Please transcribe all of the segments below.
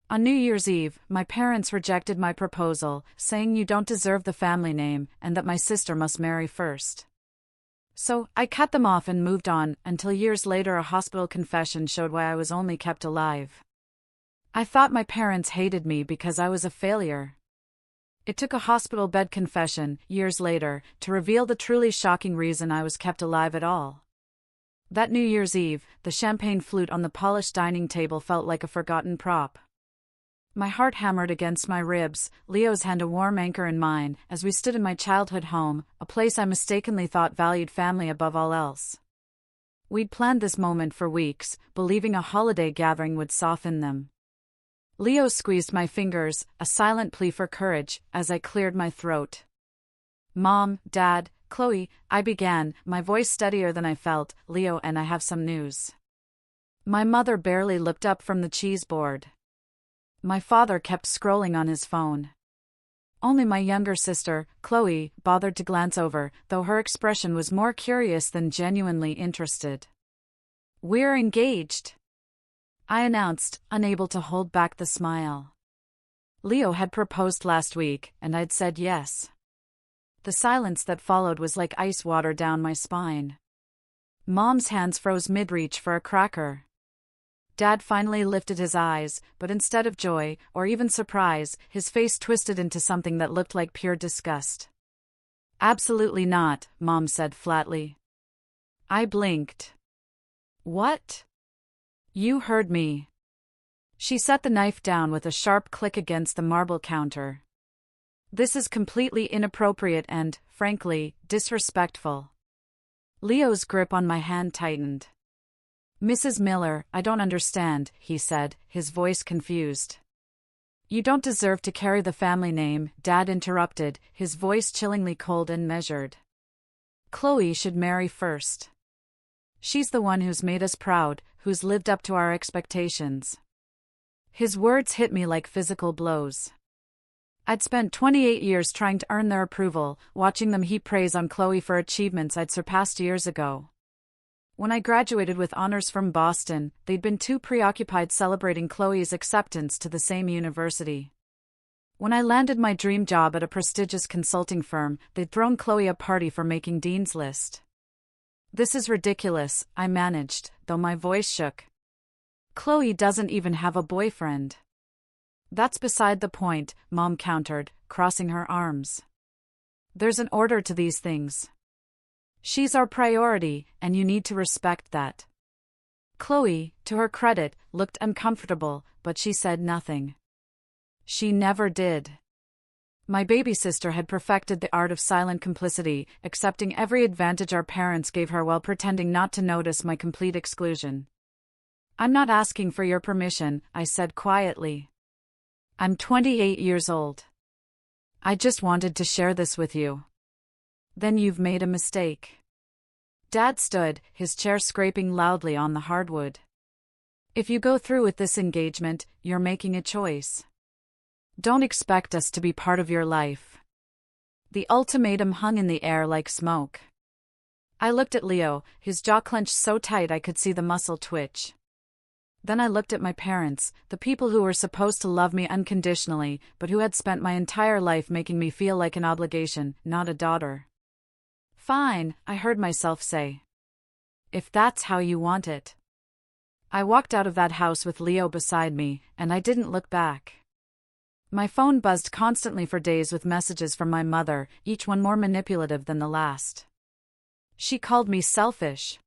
On New Year's Eve, my parents rejected my proposal, saying you don't deserve the family name and that my sister must marry first. So, I cut them off and moved on, until years later a hospital confession showed why I was only kept alive. I thought my parents hated me because I was a failure. It took a hospital bed confession, years later, to reveal the truly shocking reason I was kept alive at all. That New Year's Eve, the champagne flute on the polished dining table felt like a forgotten prop. My heart hammered against my ribs, Leo's hand a warm anchor in mine, as we stood in my childhood home, a place I mistakenly thought valued family above all else. We'd planned this moment for weeks, believing a holiday gathering would soften them. Leo squeezed my fingers, a silent plea for courage, as I cleared my throat. Mom, Dad, Chloe, I began, my voice steadier than I felt. Leo and I have some news. My mother barely looked up from the cheese board. My father kept scrolling on his phone. Only my younger sister, Chloe, bothered to glance over, though her expression was more curious than genuinely interested. We're engaged, I announced, unable to hold back the smile. Leo had proposed last week, and I'd said yes. The silence that followed was like ice water down my spine. Mom's hands froze mid-reach for a cracker. Dad finally lifted his eyes, but instead of joy, or even surprise, his face twisted into something that looked like pure disgust. Absolutely not, Mom said flatly. I blinked. What? You heard me. She set the knife down with a sharp click against the marble counter. This is completely inappropriate and, frankly, disrespectful. Leo's grip on my hand tightened. Mrs. Miller, I don't understand, he said, his voice confused. You don't deserve to carry the family name, Dad interrupted, his voice chillingly cold and measured. Chloe should marry first. She's the one who's made us proud, who's lived up to our expectations. His words hit me like physical blows. I'd spent 28 years trying to earn their approval, watching them heap praise on Chloe for achievements I'd surpassed years ago. When I graduated with honors from Boston, they'd been too preoccupied celebrating Chloe's acceptance to the same university. When I landed my dream job at a prestigious consulting firm, they'd thrown Chloe a party for making Dean's List. This is ridiculous, I managed, though my voice shook. Chloe doesn't even have a boyfriend. That's beside the point, Mom countered, crossing her arms. There's an order to these things. She's our priority, and you need to respect that. Chloe, to her credit, looked uncomfortable, but she said nothing. She never did. My baby sister had perfected the art of silent complicity, accepting every advantage our parents gave her while pretending not to notice my complete exclusion. I'm not asking for your permission, I said quietly. I'm 28 years old. I just wanted to share this with you. Then you've made a mistake. Dad stood, his chair scraping loudly on the hardwood. If you go through with this engagement, you're making a choice. Don't expect us to be part of your life. The ultimatum hung in the air like smoke. I looked at Leo, his jaw clenched so tight I could see the muscle twitch. Then I looked at my parents, the people who were supposed to love me unconditionally, but who had spent my entire life making me feel like an obligation, not a daughter. Fine, I heard myself say. If that's how you want it. I walked out of that house with Leo beside me, and I didn't look back. My phone buzzed constantly for days with messages from my mother, each one more manipulative than the last. She called me selfish.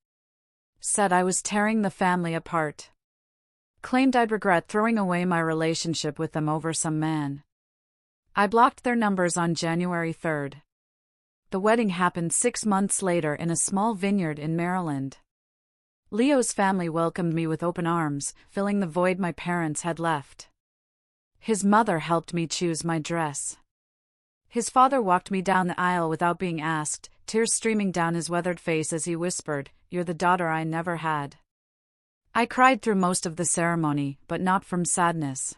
Said I was tearing the family apart. Claimed I'd regret throwing away my relationship with them over some man. I blocked their numbers on January 3rd. The wedding happened 6 months later in a small vineyard in Maryland. Leo's family welcomed me with open arms, filling the void my parents had left. His mother helped me choose my dress. His father walked me down the aisle without being asked, tears streaming down his weathered face as he whispered, "You're the daughter I never had." I cried through most of the ceremony, but not from sadness.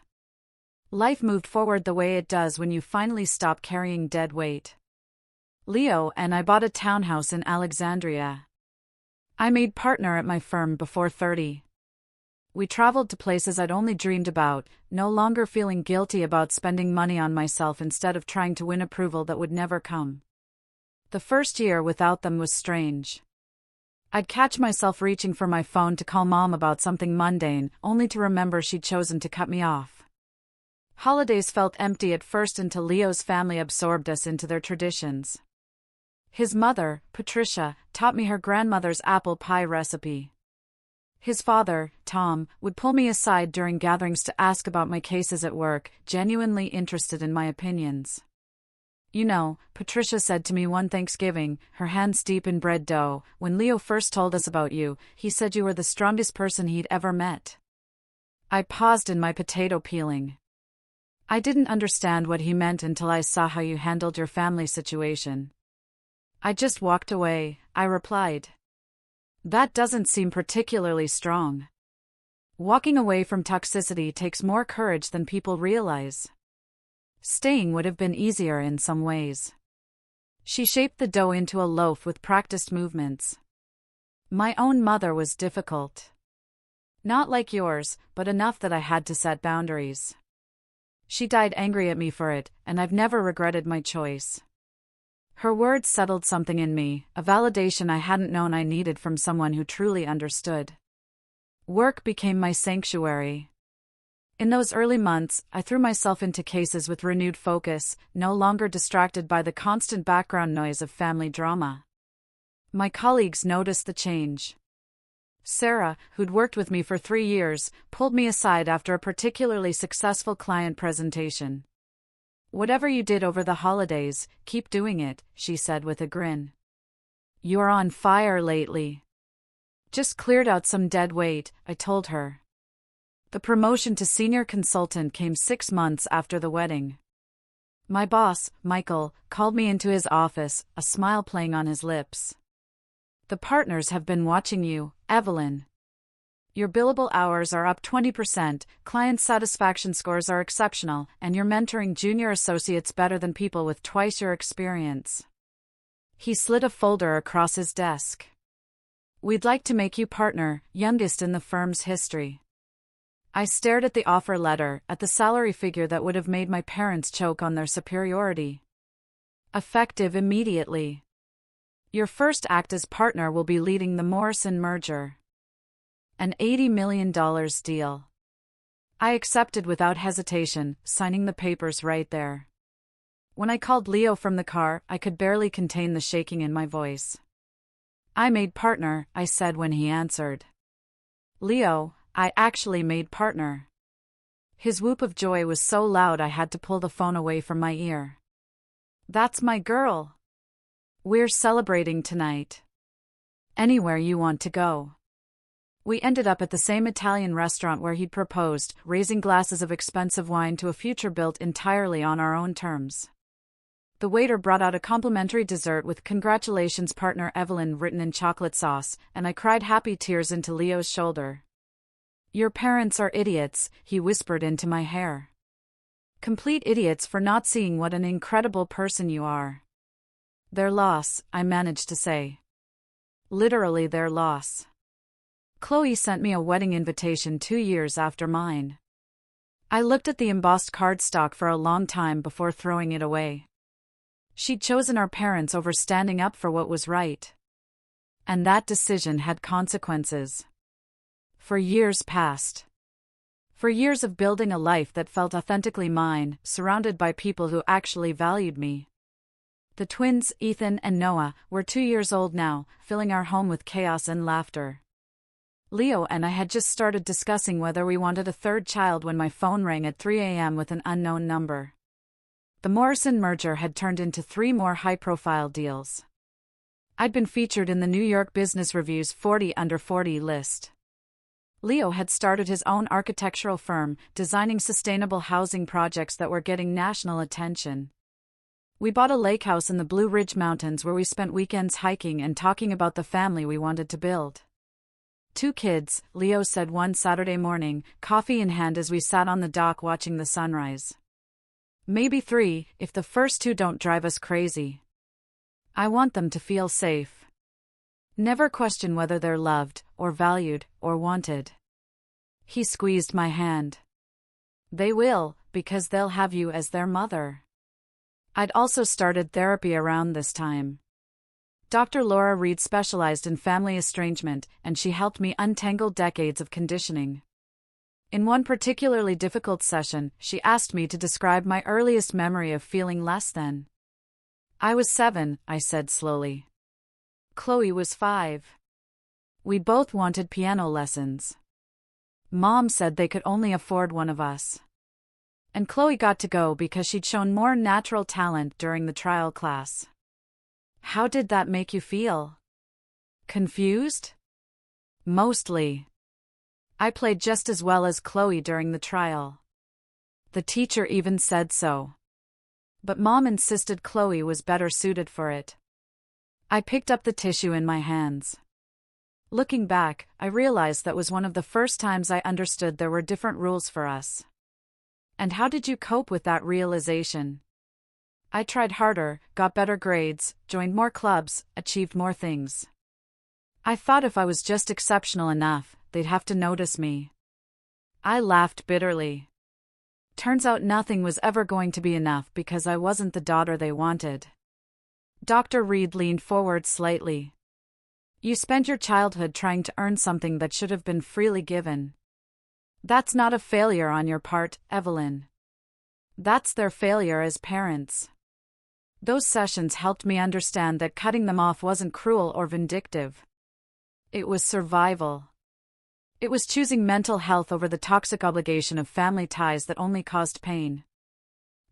Life moved forward the way it does when you finally stop carrying dead weight. Leo and I bought a townhouse in Alexandria. I made partner at my firm before 30. We traveled to places I'd only dreamed about, no longer feeling guilty about spending money on myself instead of trying to win approval that would never come. The first year without them was strange. I'd catch myself reaching for my phone to call Mom about something mundane, only to remember she'd chosen to cut me off. Holidays felt empty at first until Leo's family absorbed us into their traditions. His mother, Patricia, taught me her grandmother's apple pie recipe. His father, Tom, would pull me aside during gatherings to ask about my cases at work, genuinely interested in my opinions. "You know," Patricia said to me one Thanksgiving, her hands deep in bread dough, "when Leo first told us about you, he said you were the strongest person he'd ever met." I paused in my potato peeling. I didn't understand what he meant until I saw how you handled your family situation. "I just walked away," I replied. "That doesn't seem particularly strong." Walking away from toxicity takes more courage than people realize. Staying would have been easier in some ways. She shaped the dough into a loaf with practiced movements. My own mother was difficult. Not like yours, but enough that I had to set boundaries. She died angry at me for it, and I've never regretted my choice. Her words settled something in me, a validation I hadn't known I needed from someone who truly understood. Work became my sanctuary. In those early months, I threw myself into cases with renewed focus, no longer distracted by the constant background noise of family drama. My colleagues noticed the change. Sarah, who'd worked with me for 3 years, pulled me aside after a particularly successful client presentation. "Whatever you did over the holidays, keep doing it," she said with a grin. "You're on fire lately." "Just cleared out some dead weight," I told her. The promotion to senior consultant came 6 months after the wedding. My boss, Michael, called me into his office, a smile playing on his lips. "The partners have been watching you, Evelyn. Your billable hours are up 20%, client satisfaction scores are exceptional, and you're mentoring junior associates better than people with twice your experience." He slid a folder across his desk. "We'd like to make you partner, youngest in the firm's history." I stared at the offer letter, at the salary figure that would have made my parents choke on their superiority. "Effective immediately. Your first act as partner will be leading the Morrison merger. An $80 million deal." I accepted without hesitation, signing the papers right there. When I called Leo from the car, I could barely contain the shaking in my voice. "I made partner," I said when he answered. "Leo, I actually made partner." His whoop of joy was so loud I had to pull the phone away from my ear. "That's my girl. We're celebrating tonight. Anywhere you want to go." We ended up at the same Italian restaurant where he'd proposed, raising glasses of expensive wine to a future built entirely on our own terms. The waiter brought out a complimentary dessert with "Congratulations, partner Evelyn" written in chocolate sauce, and I cried happy tears into Leo's shoulder. "Your parents are idiots," he whispered into my hair. "Complete idiots for not seeing what an incredible person you are." "Their loss," I managed to say. "Literally their loss." Chloe sent me a wedding invitation 2 years after mine. I looked at the embossed cardstock for a long time before throwing it away. She'd chosen our parents over standing up for what was right. And that decision had consequences. For years past. For years of building a life that felt authentically mine, surrounded by people who actually valued me. The twins, Ethan and Noah, were 2 years old now, filling our home with chaos and laughter. Leo and I had just started discussing whether we wanted a third child when my phone rang at 3 a.m. with an unknown number. The Morrison merger had turned into 3 more high-profile deals. I'd been featured in the New York Business Review's 40 Under 40 list. Leo had started his own architectural firm, designing sustainable housing projects that were getting national attention. We bought a lake house in the Blue Ridge Mountains where we spent weekends hiking and talking about the family we wanted to build. 2 kids, Leo said one Saturday morning, coffee in hand as we sat on the dock watching the sunrise. Maybe 3, if the first 2 don't drive us crazy. I want them to feel safe. Never question whether they're loved, or valued, or wanted. He squeezed my hand. They will, because they'll have you as their mother. I'd also started therapy around this time. Dr. Laura Reed specialized in family estrangement, and she helped me untangle decades of conditioning. In one particularly difficult session, she asked me to describe my earliest memory of feeling less than. I was 7, I said slowly. Chloe was 5. We both wanted piano lessons. Mom said they could only afford one of us. And Chloe got to go because she'd shown more natural talent during the trial class. How did that make you feel? Confused? Mostly. I played just as well as Chloe during the trial. The teacher even said so. But Mom insisted Chloe was better suited for it. I picked up the tissue in my hands. Looking back, I realized that was one of the first times I understood there were different rules for us. And how did you cope with that realization? I tried harder, got better grades, joined more clubs, achieved more things. I thought if I was just exceptional enough, they'd have to notice me. I laughed bitterly. Turns out nothing was ever going to be enough because I wasn't the daughter they wanted. Dr. Reed leaned forward slightly. You spent your childhood trying to earn something that should have been freely given. That's not a failure on your part, Evelyn. That's their failure as parents. Those sessions helped me understand that cutting them off wasn't cruel or vindictive. It was survival. It was choosing mental health over the toxic obligation of family ties that only caused pain.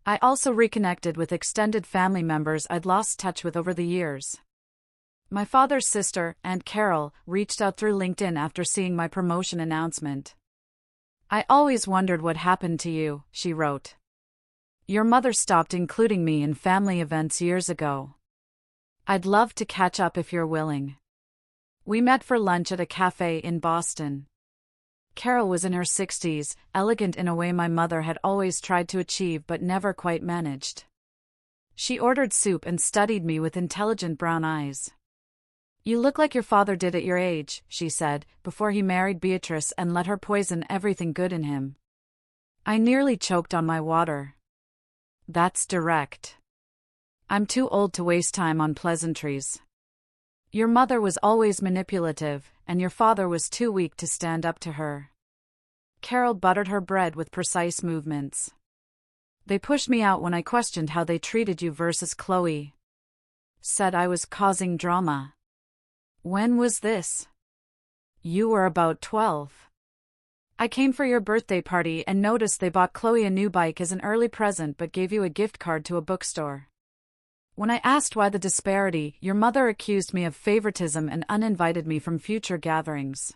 I also reconnected with extended family members I'd lost touch with over the years. My father's sister, Aunt Carol, reached out through LinkedIn after seeing my promotion announcement. I always wondered what happened to you, she wrote. Your mother stopped including me in family events years ago. I'd love to catch up if you're willing. We met for lunch at a cafe in Boston. Carol was in her 60s, elegant in a way my mother had always tried to achieve but never quite managed. She ordered soup and studied me with intelligent brown eyes. You look like your father did at your age, she said, before he married Beatrice and let her poison everything good in him. I nearly choked on my water. That's direct. I'm too old to waste time on pleasantries. Your mother was always manipulative, and your father was too weak to stand up to her. Carol buttered her bread with precise movements. They pushed me out when I questioned how they treated you versus Chloe. Said I was causing drama. When was this? You were about 12. I came for your birthday party and noticed they bought Chloe a new bike as an early present but gave you a gift card to a bookstore. When I asked why the disparity, your mother accused me of favoritism and uninvited me from future gatherings.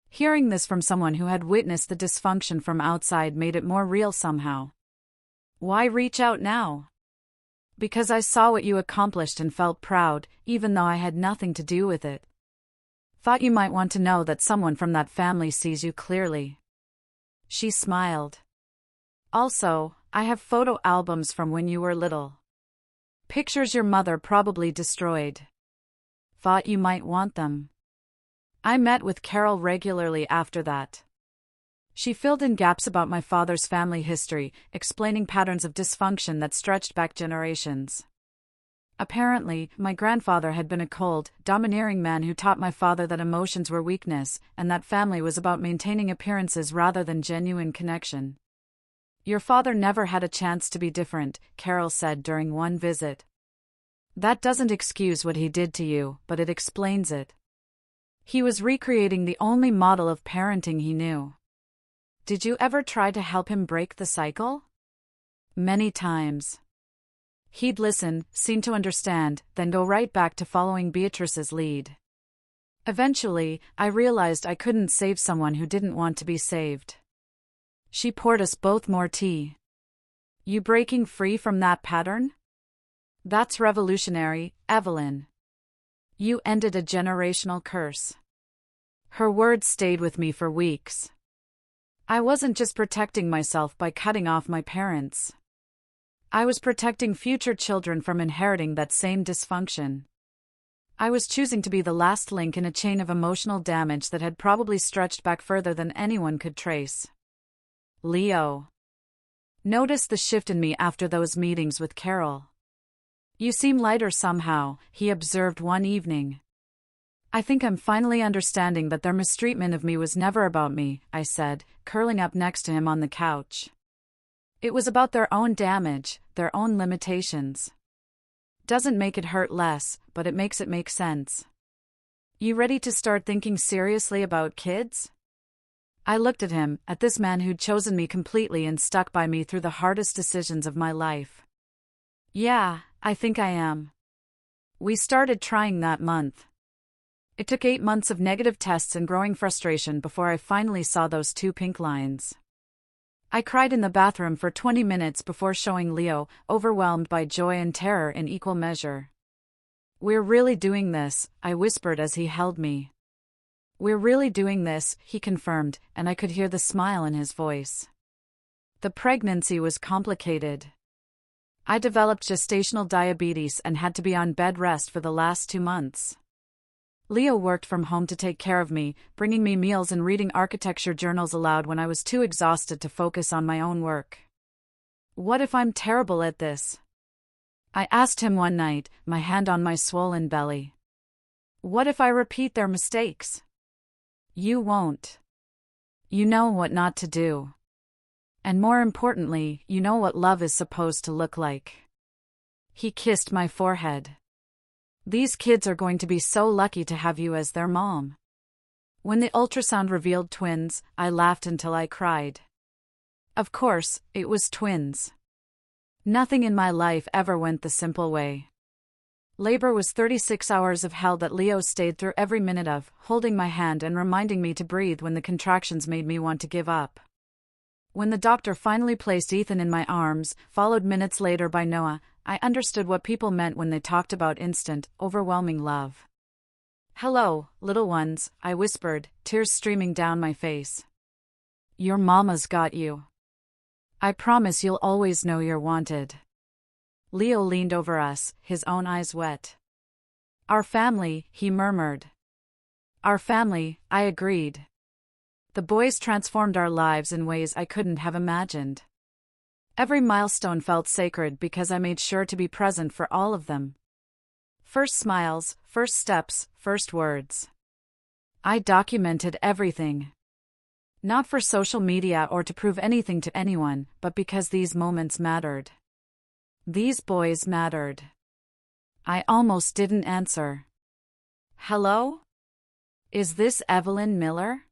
Hearing this from someone who had witnessed the dysfunction from outside made it more real somehow. Why reach out now? Because I saw what you accomplished and felt proud, even though I had nothing to do with it. Thought you might want to know that someone from that family sees you clearly. She smiled. Also, I have photo albums from when you were little. Pictures your mother probably destroyed. Thought you might want them. I met with Carol regularly after that. She filled in gaps about my father's family history, explaining patterns of dysfunction that stretched back generations. Apparently, my grandfather had been a cold, domineering man who taught my father that emotions were weakness, and that family was about maintaining appearances rather than genuine connection. Your father never had a chance to be different, Carol said during one visit. That doesn't excuse what he did to you, but it explains it. He was recreating the only model of parenting he knew. Did you ever try to help him break the cycle? Many times. He'd listen, seem to understand, then go right back to following Beatrice's lead. Eventually, I realized I couldn't save someone who didn't want to be saved. She poured us both more tea. You breaking free from that pattern? That's revolutionary, Evelyn. You ended a generational curse. Her words stayed with me for weeks. I wasn't just protecting myself by cutting off my parents. I was protecting future children from inheriting that same dysfunction. I was choosing to be the last link in a chain of emotional damage that had probably stretched back further than anyone could trace. Leo noticed the shift in me after those meetings with Carol. You seem lighter somehow, he observed one evening. I think I'm finally understanding that their mistreatment of me was never about me, I said, curling up next to him on the couch. It was about their own damage, their own limitations. Doesn't make it hurt less, but it makes it make sense. You ready to start thinking seriously about kids? I looked at him, at this man who'd chosen me completely and stuck by me through the hardest decisions of my life. Yeah, I think I am. We started trying that month. It took 8 months of negative tests and growing frustration before I finally saw those 2 pink lines. I cried in the bathroom for 20 minutes before showing Leo, overwhelmed by joy and terror in equal measure. We're really doing this, I whispered as he held me. We're really doing this, he confirmed, and I could hear the smile in his voice. The pregnancy was complicated. I developed gestational diabetes and had to be on bed rest for the last 2 months. Leo worked from home to take care of me, bringing me meals and reading architecture journals aloud when I was too exhausted to focus on my own work. What if I'm terrible at this? I asked him one night, my hand on my swollen belly. What if I repeat their mistakes? You won't. You know what not to do. And more importantly, you know what love is supposed to look like. He kissed my forehead. These kids are going to be so lucky to have you as their mom. When the ultrasound revealed twins, I laughed until I cried. Of course, it was twins. Nothing in my life ever went the simple way. Labor was 36 hours of hell that Leo stayed through every minute of, holding my hand and reminding me to breathe when the contractions made me want to give up. When the doctor finally placed Ethan in my arms, followed minutes later by Noah, I understood what people meant when they talked about instant, overwhelming love. Hello, little ones, I whispered, tears streaming down my face. Your mama's got you. I promise you'll always know you're wanted. Leo leaned over us, his own eyes wet. Our family, he murmured. Our family, I agreed. The boys transformed our lives in ways I couldn't have imagined. Every milestone felt sacred because I made sure to be present for all of them. First smiles, first steps, first words. I documented everything. Not for social media or to prove anything to anyone, but because these moments mattered. These boys mattered. I almost didn't answer. Hello? Is this Evelyn Miller?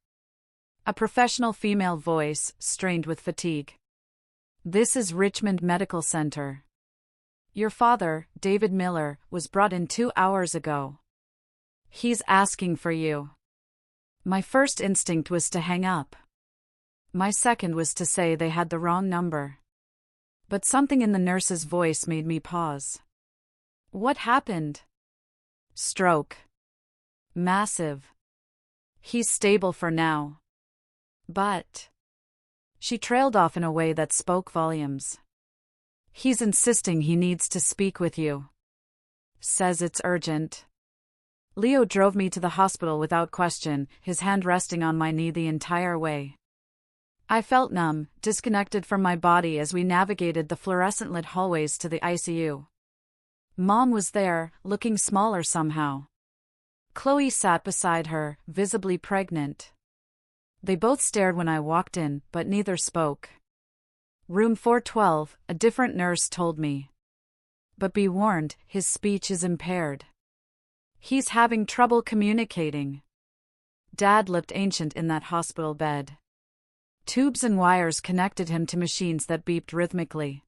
A professional female voice, strained with fatigue. This is Richmond Medical Center. Your father, David Miller, was brought in 2 hours ago. He's asking for you. My first instinct was to hang up. My second was to say they had the wrong number. But something in the nurse's voice made me pause. What happened? Stroke. Massive. He's stable for now. But... She trailed off in a way that spoke volumes. He's insisting he needs to speak with you. Says it's urgent. Leo drove me to the hospital without question, his hand resting on my knee the entire way. I felt numb, disconnected from my body as we navigated the fluorescent-lit hallways to the ICU. Mom was there, looking smaller somehow. Chloe sat beside her, visibly pregnant. They both stared when I walked in, but neither spoke. Room 412, a different nurse told me. But be warned, his speech is impaired. He's having trouble communicating. Dad looked ancient in that hospital bed. Tubes and wires connected him to machines that beeped rhythmically.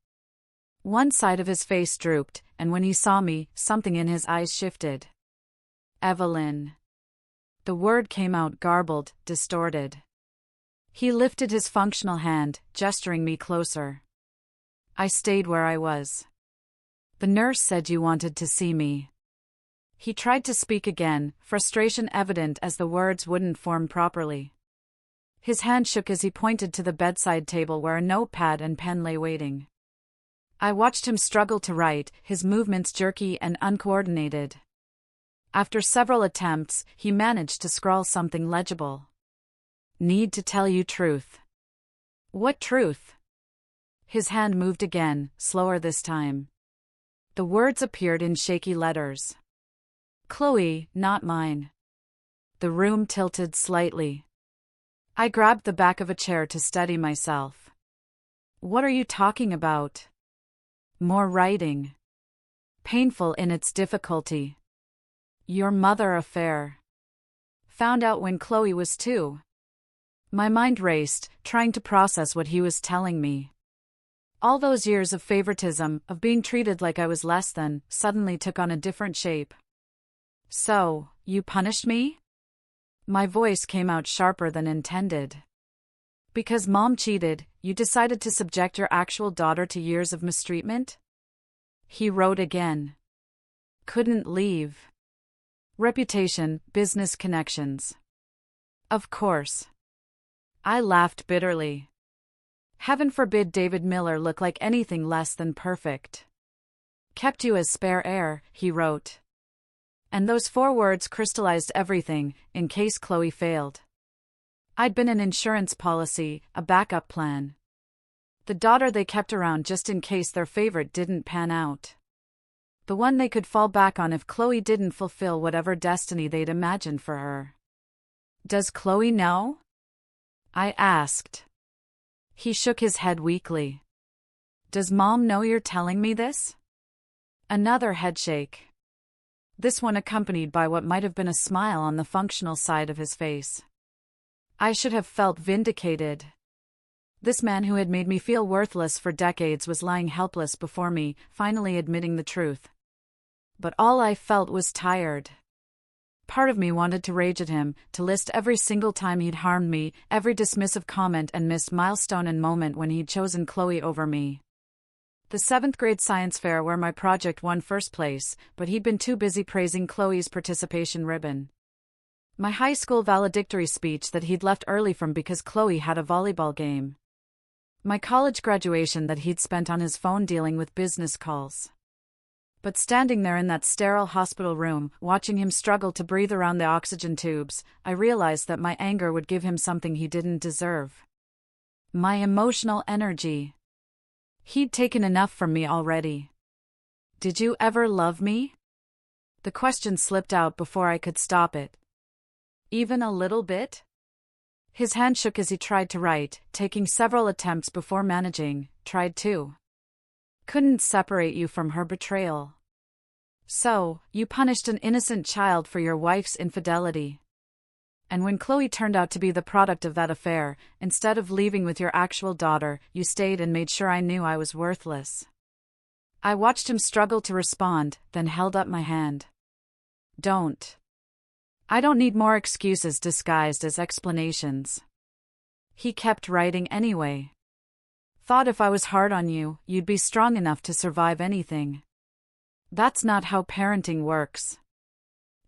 One side of his face drooped, and when he saw me, something in his eyes shifted. Evelyn. The word came out garbled, distorted. He lifted his functional hand, gesturing me closer. I stayed where I was. The nurse said you wanted to see me. He tried to speak again, frustration evident as the words wouldn't form properly. His hand shook as he pointed to the bedside table where a notepad and pen lay waiting. I watched him struggle to write, his movements jerky and uncoordinated. After several attempts, he managed to scrawl something legible. Need to tell you truth. What truth? His hand moved again, slower this time. The words appeared in shaky letters. Chloe, not mine. The room tilted slightly. I grabbed the back of a chair to steady myself. What are you talking about? More writing. Painful in its difficulty. Your mother affair. Found out when Chloe was 2. My mind raced, trying to process what he was telling me. All those years of favoritism, of being treated like I was less than, suddenly took on a different shape. So, you punished me? My voice came out sharper than intended. Because Mom cheated, you decided to subject your actual daughter to years of mistreatment? He wrote again. Couldn't leave. Reputation, business connections. Of course. I laughed bitterly. Heaven forbid David Miller look like anything less than perfect. Kept you as spare heir, he wrote. And those 4 words crystallized everything, in case Chloe failed. I'd been an insurance policy, a backup plan. The daughter they kept around just in case their favorite didn't pan out. The one they could fall back on if Chloe didn't fulfill whatever destiny they'd imagined for her. Does Chloe know? I asked. He shook his head weakly. Does Mom know you're telling me this? Another headshake. This one accompanied by what might have been a smile on the functional side of his face. I should have felt vindicated. This man who had made me feel worthless for decades was lying helpless before me, finally admitting the truth. But all I felt was tired. Part of me wanted to rage at him, to list every single time he'd harmed me, every dismissive comment and missed milestone and moment when he'd chosen Chloe over me. The 7th grade science fair where my project won first place, but he'd been too busy praising Chloe's participation ribbon. My high school valedictory speech that he'd left early from because Chloe had a volleyball game. My college graduation that he'd spent on his phone dealing with business calls. But standing there in that sterile hospital room, watching him struggle to breathe around the oxygen tubes, I realized that my anger would give him something he didn't deserve. My emotional energy. He'd taken enough from me already. Did you ever love me? The question slipped out before I could stop it. Even a little bit? His hand shook as he tried to write, taking several attempts before managing, tried to. Couldn't separate you from her betrayal. So, you punished an innocent child for your wife's infidelity. And when Chloe turned out to be the product of that affair, instead of leaving with your actual daughter, you stayed and made sure I knew I was worthless. I watched him struggle to respond, then held up my hand. Don't. I don't need more excuses disguised as explanations. He kept writing anyway. Thought if I was hard on you, you'd be strong enough to survive anything. That's not how parenting works.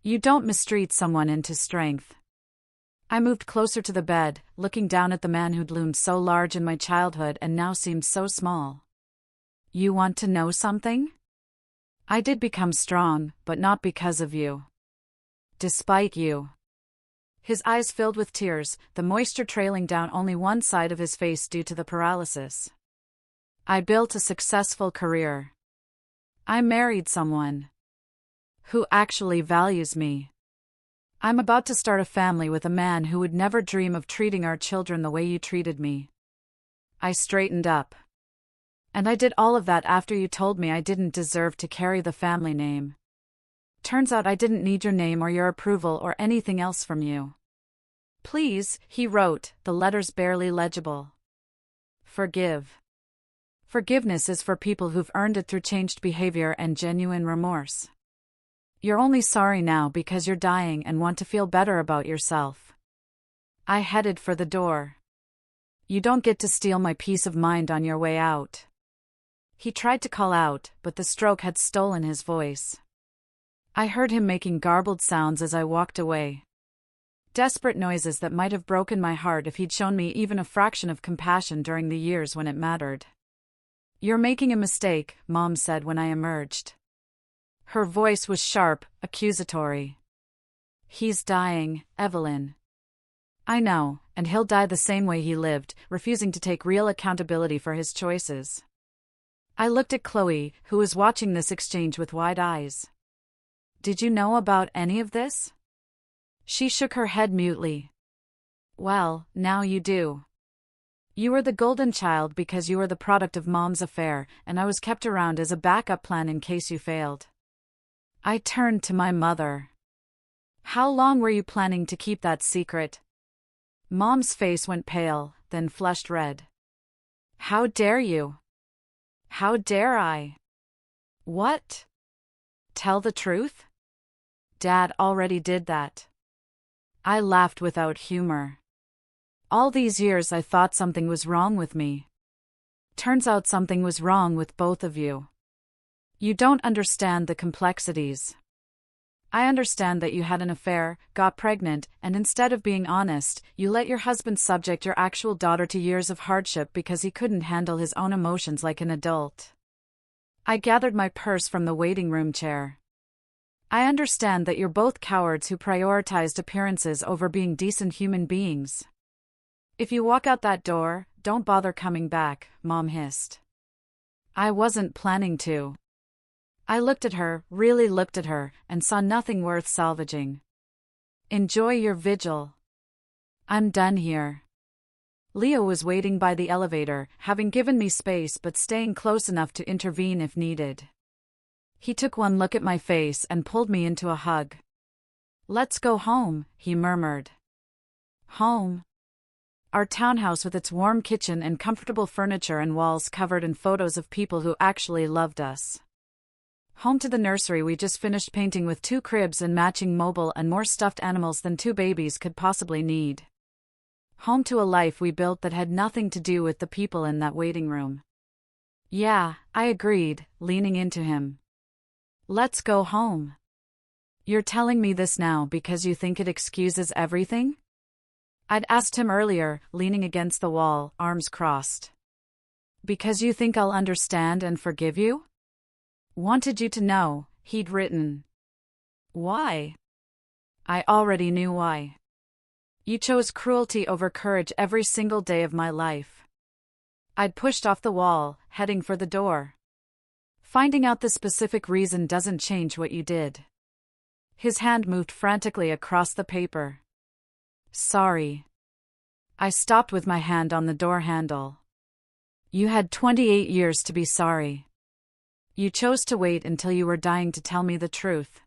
You don't mistreat someone into strength. I moved closer to the bed, looking down at the man who'd loomed so large in my childhood and now seemed so small. You want to know something? I did become strong, but not because of you. Despite you. His eyes filled with tears, the moisture trailing down only one side of his face due to the paralysis. I built a successful career. I married someone who actually values me. I'm about to start a family with a man who would never dream of treating our children the way you treated me. I straightened up. And I did all of that after you told me I didn't deserve to carry the family name. Turns out I didn't need your name or your approval or anything else from you. Please, he wrote, the letters barely legible. Forgive. Forgiveness is for people who've earned it through changed behavior and genuine remorse. You're only sorry now because you're dying and want to feel better about yourself. I headed for the door. You don't get to steal my peace of mind on your way out. He tried to call out, but the stroke had stolen his voice. I heard him making garbled sounds as I walked away. Desperate noises that might have broken my heart if he'd shown me even a fraction of compassion during the years when it mattered. You're making a mistake, Mom said when I emerged. Her voice was sharp, accusatory. He's dying, Evelyn. I know, and he'll die the same way he lived, refusing to take real accountability for his choices. I looked at Chloe, who was watching this exchange with wide eyes. Did you know about any of this? She shook her head mutely. Well, now you do. You were the golden child because you were the product of Mom's affair, and I was kept around as a backup plan in case you failed. I turned to my mother. How long were you planning to keep that secret? Mom's face went pale, then flushed red. How dare you? How dare I? What? Tell the truth? Dad already did that. I laughed without humor. All these years I thought something was wrong with me. Turns out something was wrong with both of you. You don't understand the complexities. I understand that you had an affair, got pregnant, and instead of being honest, you let your husband subject your actual daughter to years of hardship because he couldn't handle his own emotions like an adult. I gathered my purse from the waiting room chair. I understand that you're both cowards who prioritized appearances over being decent human beings. If you walk out that door, don't bother coming back, Mom hissed. I wasn't planning to. I looked at her, really looked at her, and saw nothing worth salvaging. Enjoy your vigil. I'm done here. Leo was waiting by the elevator, having given me space but staying close enough to intervene if needed. He took one look at my face and pulled me into a hug. Let's go home, he murmured. Home? Our townhouse with its warm kitchen and comfortable furniture and walls covered in photos of people who actually loved us. Home to the nursery we just finished painting with 2 cribs and matching mobile and more stuffed animals than 2 babies could possibly need. Home to a life we built that had nothing to do with the people in that waiting room. Yeah, I agreed, leaning into him. Let's go home. You're telling me this now because you think it excuses everything? I'd asked him earlier, leaning against the wall, arms crossed. Because you think I'll understand and forgive you? Wanted you to know, he'd written. Why? I already knew why. You chose cruelty over courage every single day of my life. I'd pushed off the wall, heading for the door. Finding out the specific reason doesn't change what you did. His hand moved frantically across the paper. Sorry. I stopped with my hand on the door handle. You had 28 years to be sorry. You chose to wait until you were dying to tell me the truth.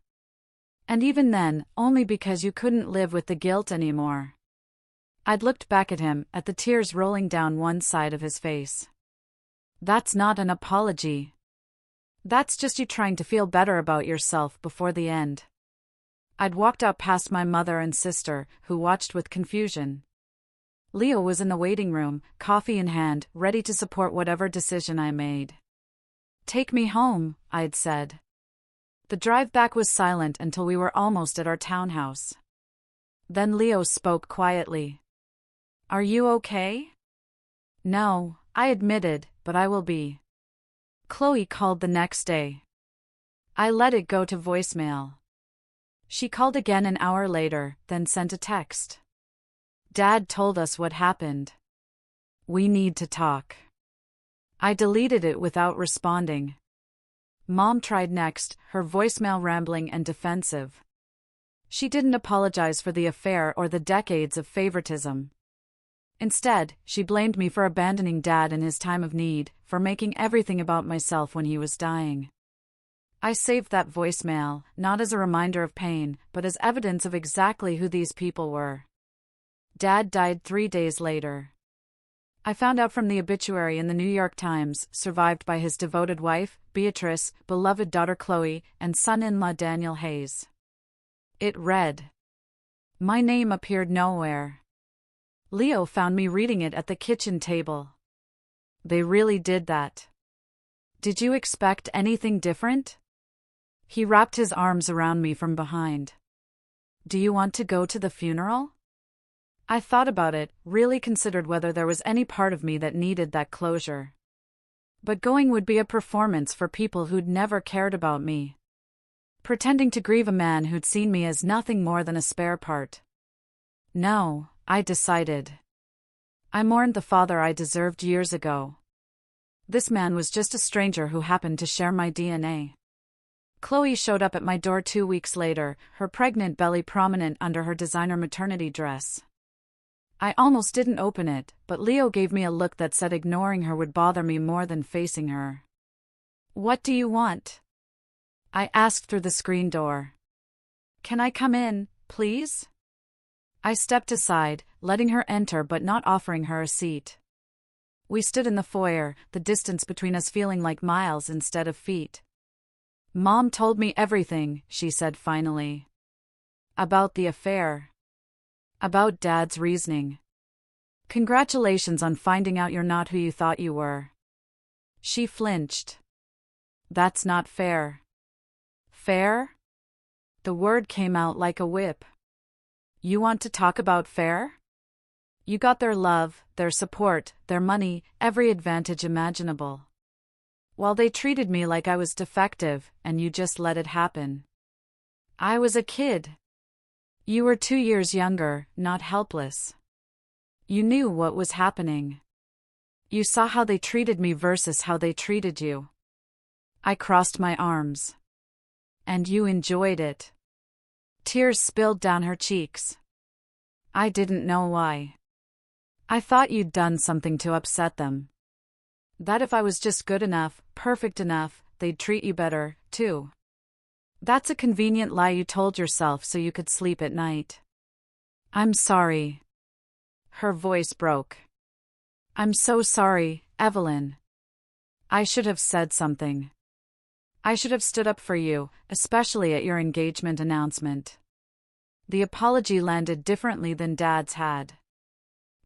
And even then, only because you couldn't live with the guilt anymore. I'd looked back at him, at the tears rolling down one side of his face. That's not an apology. That's just you trying to feel better about yourself before the end. I'd walked out past my mother and sister, who watched with confusion. Leo was in the waiting room, coffee in hand, ready to support whatever decision I made. Take me home, I'd said. The drive back was silent until we were almost at our townhouse. Then Leo spoke quietly. Are you okay? No, I admitted, but I will be. Chloe called the next day. I let it go to voicemail. She called again an hour later, then sent a text. Dad told us what happened. We need to talk. I deleted it without responding. Mom tried next, her voicemail rambling and defensive. She didn't apologize for the affair or the decades of favoritism. Instead, she blamed me for abandoning Dad in his time of need, for making everything about myself when he was dying. I saved that voicemail, not as a reminder of pain, but as evidence of exactly who these people were. Dad died 3 days later. I found out from the obituary in the New York Times, survived by his devoted wife, Beatrice, beloved daughter Chloe, and son-in-law Daniel Hayes. It read. My name appeared nowhere. Leo found me reading it at the kitchen table. They really did that. Did you expect anything different? He wrapped his arms around me from behind. Do you want to go to the funeral? I thought about it, really considered whether there was any part of me that needed that closure. But going would be a performance for people who'd never cared about me. pretending to grieve a man who'd seen me as nothing more than a spare part. No, I decided. I mourned the father I deserved years ago. This man was just a stranger who happened to share my DNA. Chloe showed up at my door 2 weeks later, her pregnant belly prominent under her designer maternity dress. I almost didn't open it, but Leo gave me a look that said ignoring her would bother me more than facing her. "What do you want?" I asked through the screen door. "Can I come in, please?" I stepped aside, letting her enter but not offering her a seat. We stood in the foyer, the distance between us feeling like miles instead of feet. "Mom told me everything," she said finally. "About the affair. About Dad's reasoning. Congratulations on finding out you're not who you thought you were." She flinched. "That's not fair." "Fair?" The word came out like a whip. "You want to talk about fair? You got their love, their support, their money, every advantage imaginable. While they treated me like I was defective, and you just let it happen. I was a kid. You were 2 years younger, not helpless. You knew what was happening. You saw how they treated me versus how they treated you. I crossed my arms. And you enjoyed it." Tears spilled down her cheeks. "I didn't know why. I thought you'd done something to upset them. That if I was just good enough, perfect enough, they'd treat you better, too. That's a convenient lie you told yourself so you could sleep at night." "I'm sorry." Her voice broke. "I'm so sorry, Evelyn. I should have said something. I should have stood up for you, especially at your engagement announcement." The apology landed differently than Dad's had.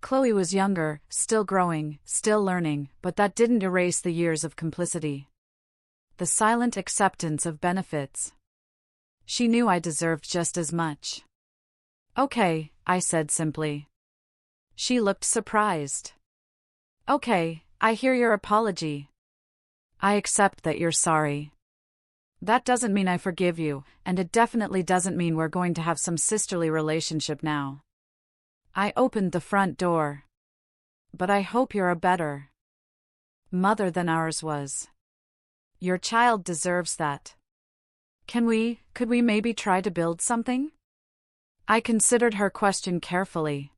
Chloe was younger, still growing, still learning, but that didn't erase the years of complicity. The silent acceptance of benefits. She knew I deserved just as much. "Okay," I said simply. She looked surprised. "Okay, I hear your apology. I accept that you're sorry. That doesn't mean I forgive you, and it definitely doesn't mean we're going to have some sisterly relationship now. I opened the front door. But I hope you're a better mother than ours was. Your child deserves that. Could we maybe try to build something?" I considered her question carefully.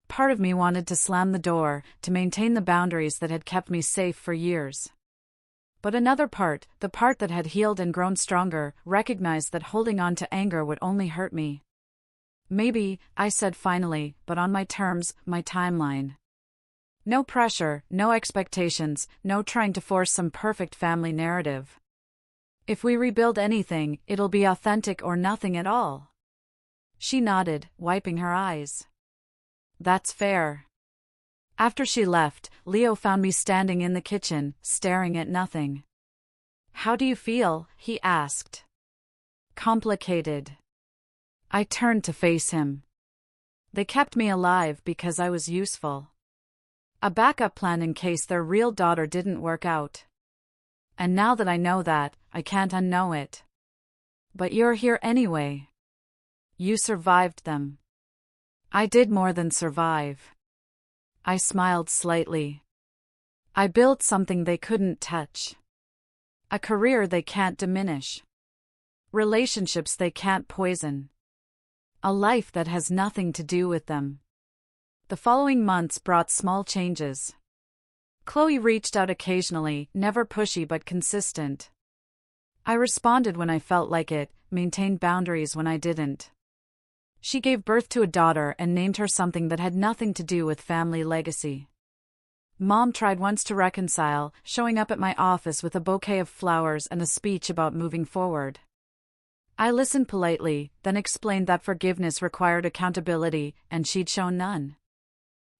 Part of me wanted to slam the door, to maintain the boundaries that had kept me safe for years. But another part, the part that had healed and grown stronger, recognized that holding on to anger would only hurt me. "Maybe," I said finally, "but on my terms, my timeline. No pressure, no expectations, no trying to force some perfect family narrative. If we rebuild anything, it'll be authentic or nothing at all." She nodded, wiping her eyes. "That's fair." After she left, Leo found me standing in the kitchen, staring at nothing. "How do you feel?" he asked. "Complicated." I turned to face him. They kept me alive because I was useful. A backup plan in case their real daughter didn't work out. And now that I know that, I can't unknow it. But you're here anyway. You survived them. I did more than survive. I smiled slightly. I built something they couldn't touch. A career they can't diminish. Relationships they can't poison. A life that has nothing to do with them. The following months brought small changes. Chloe reached out occasionally, never pushy but consistent. I responded when I felt like it, maintained boundaries when I didn't. She gave birth to a daughter and named her something that had nothing to do with family legacy. Mom tried once to reconcile, showing up at my office with a bouquet of flowers and a speech about moving forward. I listened politely, then explained that forgiveness required accountability, and she'd shown none.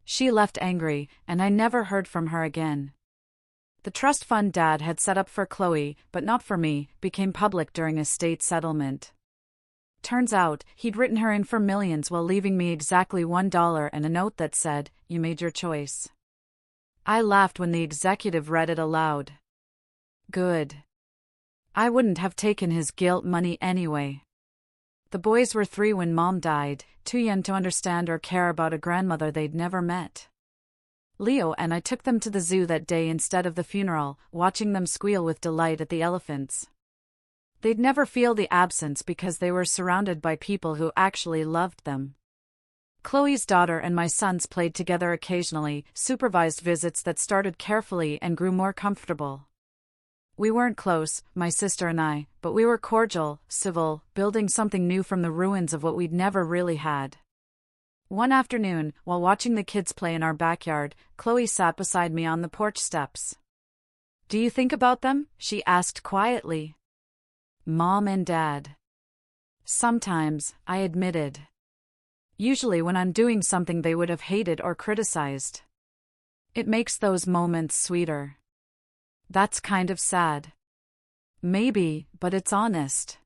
She left angry, and I never heard from her again. The trust fund Dad had set up for Chloe, but not for me, became public during estate settlement. Turns out, he'd written her in for millions while leaving me exactly $1 and a note that said, "You made your choice." I laughed when the executive read it aloud. Good. I wouldn't have taken his guilt money anyway. The boys were 3 when Mom died, too young to understand or care about a grandmother they'd never met. Leo and I took them to the zoo that day instead of the funeral, watching them squeal with delight at the elephants. They'd never feel the absence because they were surrounded by people who actually loved them. Chloe's daughter and my sons played together occasionally, supervised visits that started carefully and grew more comfortable. We weren't close, my sister and I, but we were cordial, civil, building something new from the ruins of what we'd never really had. One afternoon, while watching the kids play in our backyard, Chloe sat beside me on the porch steps. "Do you think about them?" she asked quietly. "Mom and Dad." "Sometimes," I admitted. "Usually when I'm doing something they would have hated or criticized. It makes those moments sweeter." "That's kind of sad." "Maybe, but it's honest."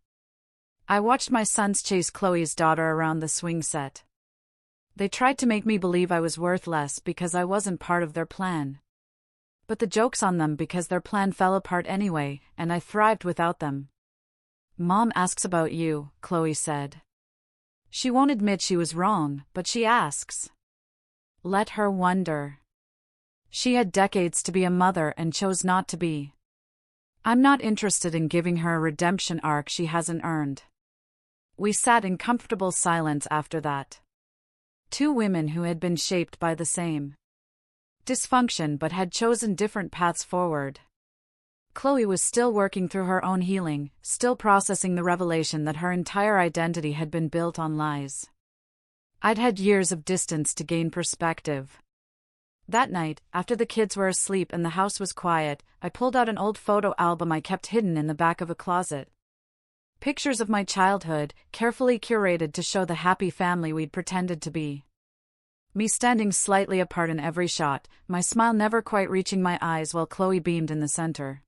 I watched my sons chase Chloe's daughter around the swing set. They tried to make me believe I was worthless because I wasn't part of their plan. But the joke's on them because their plan fell apart anyway, and I thrived without them. "Mom asks about you," Chloe said. She won't admit she was wrong, but she asks. Let her wonder. She had decades to be a mother and chose not to be. I'm not interested in giving her a redemption arc she hasn't earned. We sat in comfortable silence after that. 2 women who had been shaped by the same dysfunction but had chosen different paths forward. Chloe was still working through her own healing, still processing the revelation that her entire identity had been built on lies. I'd had years of distance to gain perspective. That night, after the kids were asleep and the house was quiet, I pulled out an old photo album I kept hidden in the back of a closet. Pictures of my childhood, carefully curated to show the happy family we'd pretended to be. Me standing slightly apart in every shot, my smile never quite reaching my eyes while Chloe beamed in the center.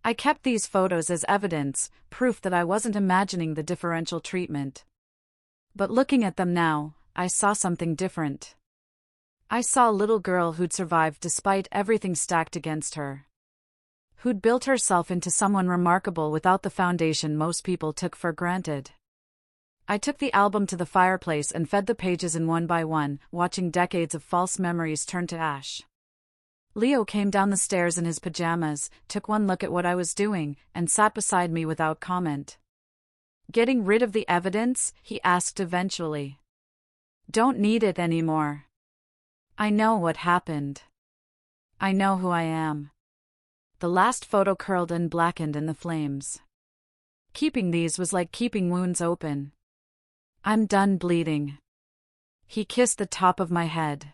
I kept these photos as evidence, proof that I wasn't imagining the differential treatment. But looking at them now, I saw something different. I saw a little girl who'd survived despite everything stacked against her. Who'd built herself into someone remarkable without the foundation most people took for granted. I took the album to the fireplace and fed the pages in one by one, watching decades of false memories turn to ash. Leo came down the stairs in his pajamas, took one look at what I was doing, and sat beside me without comment. "Getting rid of the evidence?" he asked eventually. "Don't need it anymore. I know what happened. I know who I am." The last photo curled and blackened in the flames. Keeping these was like keeping wounds open. "I'm done bleeding." He kissed the top of my head.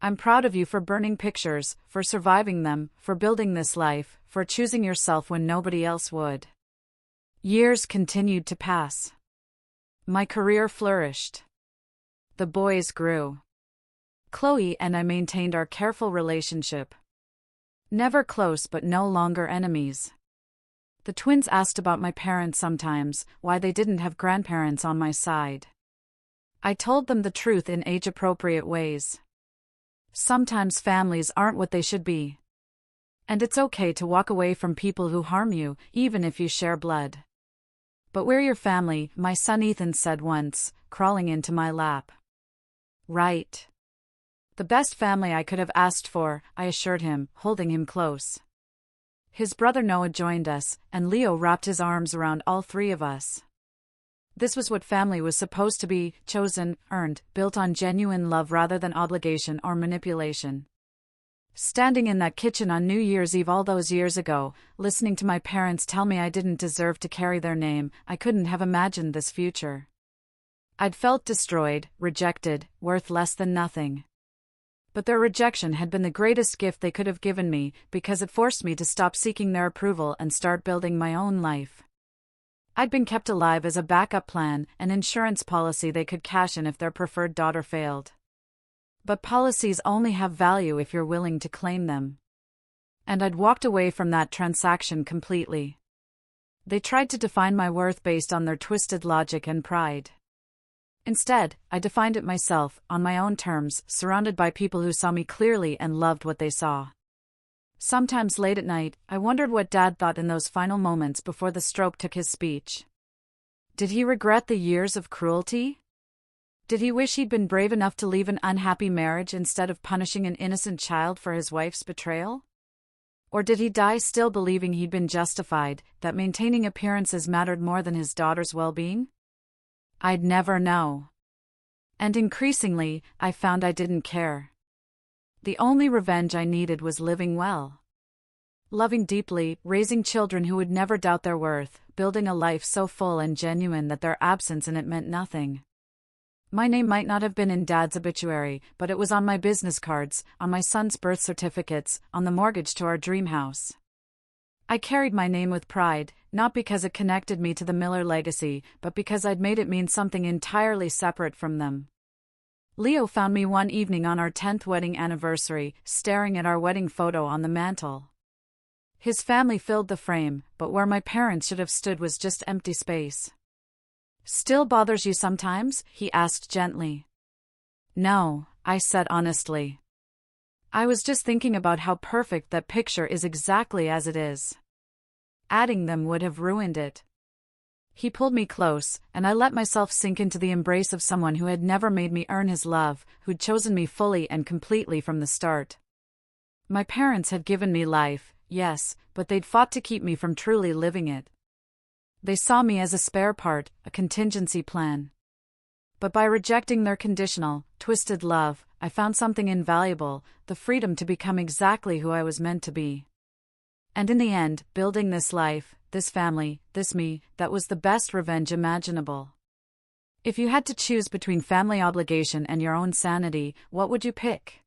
"I'm proud of you for burning pictures, for surviving them, for building this life, for choosing yourself when nobody else would." Years continued to pass. My career flourished. The boys grew. Chloe and I maintained our careful relationship. Never close but no longer enemies. The twins asked about my parents sometimes, why they didn't have grandparents on my side. I told them the truth in age-appropriate ways. Sometimes families aren't what they should be. And it's okay to walk away from people who harm you, even if you share blood. "But we're your family," my son Ethan said once, crawling into my lap. "Right. The best family I could have asked for," I assured him, holding him close. His brother Noah joined us, and Leo wrapped his arms around all 3 of us. This was what family was supposed to be: chosen, earned, built on genuine love rather than obligation or manipulation. Standing in that kitchen on New Year's Eve all those years ago, listening to my parents tell me I didn't deserve to carry their name, I couldn't have imagined this future. I'd felt destroyed, rejected, worth less than nothing. But their rejection had been the greatest gift they could have given me, because it forced me to stop seeking their approval and start building my own life. I'd been kept alive as a backup plan, an insurance policy they could cash in if their preferred daughter failed. But policies only have value if you're willing to claim them. And I'd walked away from that transaction completely. They tried to define my worth based on their twisted logic and pride. Instead, I defined it myself, on my own terms, surrounded by people who saw me clearly and loved what they saw. Sometimes late at night, I wondered what Dad thought in those final moments before the stroke took his speech. Did he regret the years of cruelty? Did he wish he'd been brave enough to leave an unhappy marriage instead of punishing an innocent child for his wife's betrayal? Or did he die still believing he'd been justified, that maintaining appearances mattered more than his daughter's well-being? I'd never know. And increasingly, I found I didn't care. The only revenge I needed was living well. Loving deeply, raising children who would never doubt their worth, building a life so full and genuine that their absence in it meant nothing. My name might not have been in Dad's obituary, but it was on my business cards, on my son's birth certificates, on the mortgage to our dream house. I carried my name with pride, not because it connected me to the Miller legacy, but because I'd made it mean something entirely separate from them. Leo found me one evening on our 10th wedding anniversary, staring at our wedding photo on the mantel. His family filled the frame, but where my parents should have stood was just empty space. "Still bothers you sometimes?" he asked gently. "No," I said honestly. "I was just thinking about how perfect that picture is exactly as it is. Adding them would have ruined it." He pulled me close, and I let myself sink into the embrace of someone who had never made me earn his love, who'd chosen me fully and completely from the start. My parents had given me life, yes, but they'd fought to keep me from truly living it. They saw me as a spare part, a contingency plan. But by rejecting their conditional, twisted love, I found something invaluable, the freedom to become exactly who I was meant to be. And in the end, building this life, this family, this me, that was the best revenge imaginable. If you had to choose between family obligation and your own sanity, what would you pick?